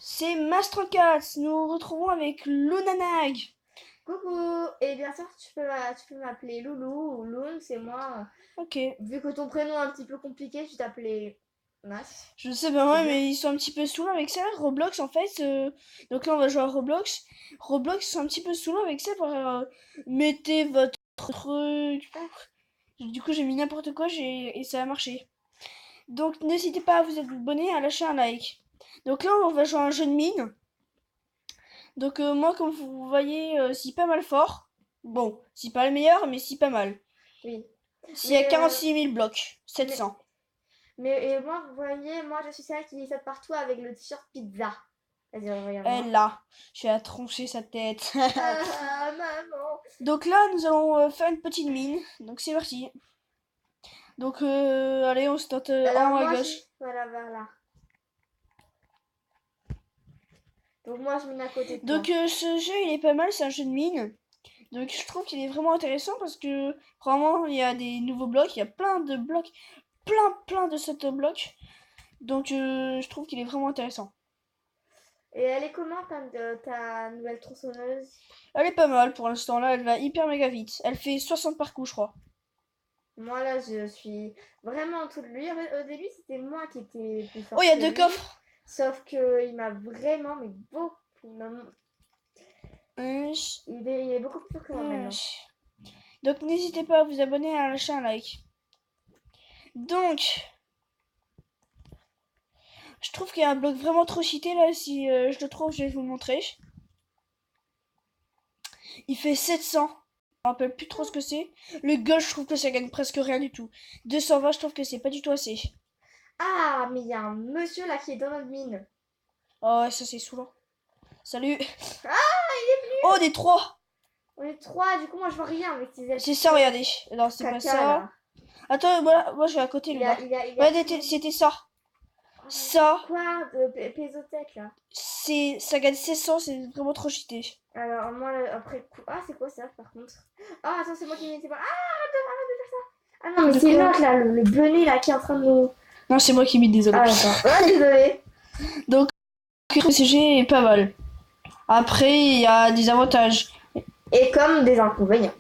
C'est Master4, nous nous retrouvons avec Lunanag. Coucou! Et bien sûr, tu peux m'appeler Loulou ou Loun, c'est moi. Ok. Vu que ton prénom est un petit peu compliqué, je t'appelais Mas. Je sais pas ouais, mais ils sont un petit peu saoulants avec ça. Roblox en fait. Donc là on va jouer à Roblox. Roblox ils sont un petit peu saoulants avec ça. Mettez votre truc. Du coup j'ai mis n'importe quoi et ça a marché. Donc n'hésitez pas à vous abonner, à lâcher un like. Donc là on va jouer à un jeu de mine. Donc moi comme vous voyez c'est pas mal fort. Bon, c'est pas le meilleur mais c'est pas mal. Oui. S'il y a Mais, 46 000 blocs, 700. et moi, vous voyez, moi je suis celle qui saute partout avec le t-shirt pizza. Vas-y, regarde-moi. Elle là, je vais la troncher sa tête. Ah, maman! Donc là, nous allons faire une petite mine. Donc c'est parti. Donc allez, on se tente Alors, en haut à moi, gauche. voilà, vers là. Donc, moi, je mine à côté de toi. Donc ce jeu, il est pas mal, c'est un jeu de mine. Donc je trouve qu'il est vraiment intéressant parce que vraiment, il y a des nouveaux blocs, il y a plein de blocs, plein de set blocs. Donc je trouve qu'il est vraiment intéressant. Et elle est comment ta nouvelle tronçonneuse? Elle est pas mal pour l'instant, là, elle va hyper méga vite. Elle fait 60 parcours, je crois. Moi là, je suis vraiment en dessous de lui. Au début, c'était moi qui étais plus Oh, forte il y a que deux lui. coffres. Sauf que il m'a vraiment, mais beaucoup. Euh, Il est beaucoup plus fort que moi maintenant. Donc n'hésitez pas à vous abonner et à lâcher un like. Donc, je trouve qu'il y a un bloc vraiment trop cheaté là. Si je le trouve, je vais vous le montrer. Il fait 700. Je me rappelle plus trop ce que c'est. Le gold, je trouve que ça gagne presque rien du tout. 220, je trouve que c'est pas du tout assez. Ah, mais il y a un monsieur là qui est dans notre mine. Oh, ouais, ça c'est saoulant. Salut. Ah, il est venu. Oh, des 3. On est trois, du coup, moi je vois rien avec ces ailes. C'est ça, regardez. Non, c'est pas Caca, ça. là. Attends, moi je vais à côté, Il là. a, il a, il a Regardez, c'était ça. Ça, quoi de Pézotech là? ça gagne 600, c'est vraiment trop cheaté. Alors, moi, après. Ah, c'est quoi ça par contre? Ah, attends, c'est moi qui m'étais pas. Ah, arrête de faire ça! Ah non, mais De c'est quoi? l'autre là, le bonnet là qui est en train de nous. Non, c'est moi qui m'y désolé. Ah, d'accord. Ah, désolé. Donc, le CG est pas mal. Après, il y a des avantages. Et comme des inconvénients.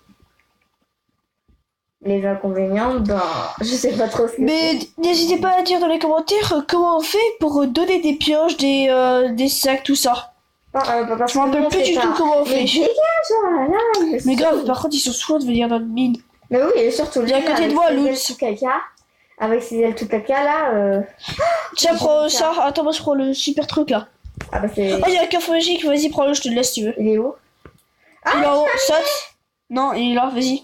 Les inconvénients, ben, je sais pas trop ce que Mais n'hésitez pas à dire dans les commentaires comment on fait pour donner des pioches, des sacs, tout ça. Je me rappelle plus du tout comment on Mais fait. dégage, oh là là, Mais grave, par contre, ils sont souvent de venir dans le mine. Mais oui, et surtout lui, Viens à côté avec de moi, ses ailes Lutz. tout caca. Avec ses ailes tout caca là. Tiens, j'ai prends vu ça. Attends, moi je prends le super truc là. Ah bah c'est. Oh, il y a un coffre magique. Vas-y, prends-le, je te le laisse si tu veux. Il est où? Il est en haut, saute. Non, il est là, vas-y.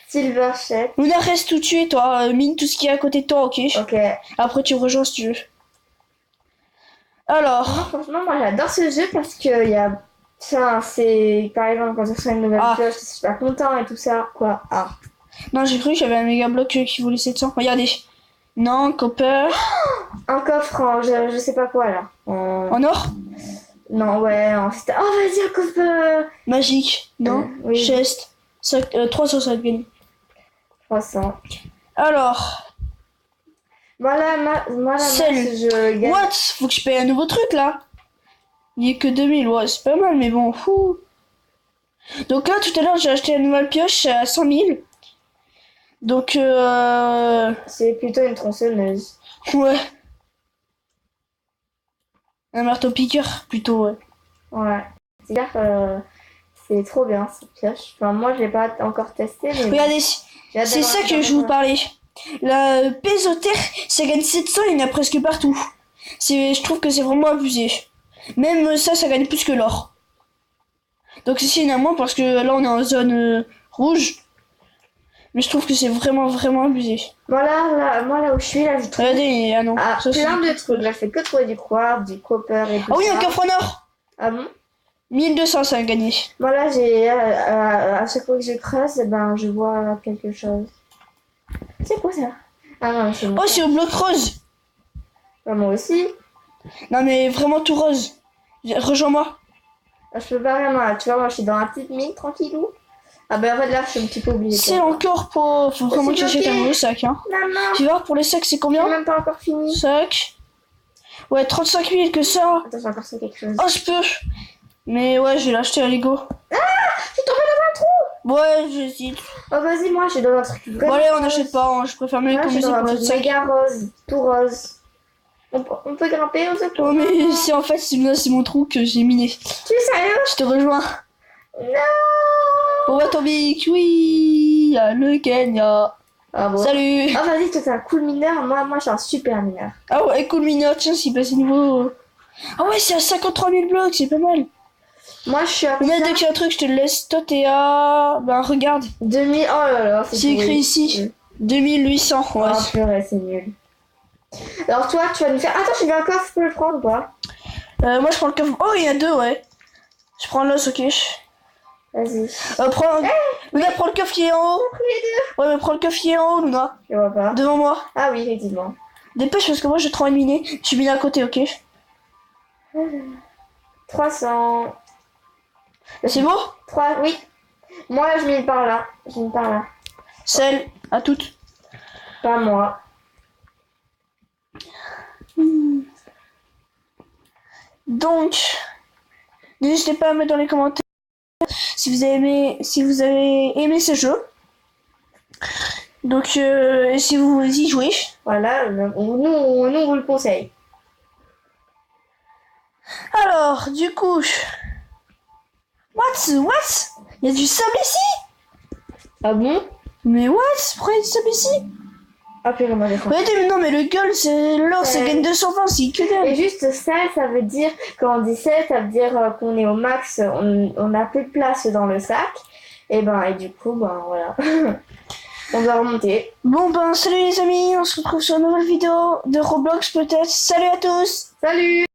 Silver Shed. Luna, reste où tu es, toi. Mine tout ce qui est à côté de toi, ok? Ok. Après, tu me rejoins si tu veux. Non, Alors. franchement, moi j'adore ce jeu parce que il y a. Enfin, c'est par exemple quand on reçoit une nouvelle pioche, je suis super content et tout ça. Quoi? Ah. Non, j'ai cru qu'il y avait un méga bloc qui voulait 700. Regardez. Non, copper. Un coffre en je sais pas quoi là. En or? Non, ouais, c'était. Oh, vas-y, un coffre. Magique. Non. Oui. Chest. 305 gagné. 300. Alors. Voilà, moi là, je gagne. What? Faut que je paye un nouveau truc là. Il y a que 2000. Ouais, c'est pas mal, mais bon. Fou. Donc là, tout à l'heure, j'ai acheté une nouvelle pioche à 100 000. Donc, C'est plutôt une tronçonneuse. ouais. Un marteau piqueur, plutôt, ouais. Ouais. C'est trop bien cette pioche. Enfin, moi, je l'ai pas encore testé, mais. Regardez, J'ai hâte c'est d'avoir ça que je vous parlais. La Pézotère, ça gagne 700, il y en a presque partout. Je trouve que c'est vraiment abusé. Même ça gagne plus que l'or. Donc ici, il y en a moins parce que là, on est en zone rouge. Mais je trouve que c'est vraiment abusé. Moi là où je suis, là, je trouve. Regardez, ah non. Ça, Plein de trucs. Là, je fais que trouver du quartz, du copper et tout Ah oui, ça. un coffre en or. Ah bon? 1200, ça a gagné. Moi là, à chaque fois que je creuse, eh ben, je vois quelque chose. C'est quoi ça? Ah non, c'est bon. Oh, c'est au bloc rose. Bah, moi aussi. Non, mais vraiment tout rose. Rejoins-moi. Ah, je peux pas vraiment. Tu vois, moi, je suis dans la petite mine, tranquillou. Ah ben, en fait, là, je suis un petit peu oubliée. C'est encore pour... Faut vraiment que j'achète un nouveau sac, hein. Maman, Tu vas voir, pour les sacs, c'est combien? j'ai même pas encore fini. Sac. Ouais, 35 000 que ça. Attends, j'ai encore fait quelque chose. Oh, je peux. Mais ouais, je vais l'acheter à Lego. Je suis tombée dans un trou. Ouais, j'hésite. Oh, vas-y, moi, je suis dans un truc Bon, vraiment allez, on rose. n'achète pas. Hein. Je préfère mieux Moi, je suis économiser dans un pour truc notre sac. méga rose, tout rose. On peut grimper au secours. Oh, mais c'est en fait, c'est mon trou que j'ai miné. Tu es sérieux? Je te rejoins. Non. On va tomber. Oui, le Kenya. Ah bon. Salut. Ah, vas-y, toi, t'es un cool mineur. Moi, je suis un super mineur. Ah ouais, cool mineur. Tiens, s'il passe niveau. Ah ouais, c'est à 53 000 blocs. C'est pas mal. Moi, je suis à Mais dès qu'il y a un truc, je te le laisse. Toi, t'es à. Ben, regarde. 2000. Oh là là, C'est écrit pourri. ici. 2800. Ouais. Oh purée, c'est nul. Alors toi, tu vas nous faire... Attends, j'ai vu un coffre, je peux le prendre ou pas? Moi, je prends le coffre. Oh, il y a deux, ouais. Je prends l'os, ok. Vas-y. Prends... Luna, prends le coffre qui est en haut. Les deux. Ouais, mais prends le coffre qui est en haut, Luna. Je vois pas. Devant moi. Ah oui, effectivement. Dépêche, parce que moi, j'ai trop éliminé. Je suis mis à côté, ok. 300. C'est bon? 3, oui. Moi, je mets par là. Je mets par là. Celle, à toutes. Pas moi. Donc, n'hésitez pas à mettre dans les commentaires si vous avez aimé ce jeu. Donc, et si vous y jouez. Voilà, nous, on vous le conseille. Alors, du coup... What? Il y a du sable ici? Ah bon? Mais what? Pourquoi il y a du sable ici? Ah purée, moi, d'accord. Ouais, non, mais le gueule, c'est l'or, ça gagne 220, c'est que dalle. Et juste ça veut dire, quand on dit ça veut dire qu'on est au max, on n'a plus de place dans le sac. Et du coup, voilà. On va remonter. Bon, salut les amis, on se retrouve sur une nouvelle vidéo de Roblox peut-être. Salut à tous! Salut!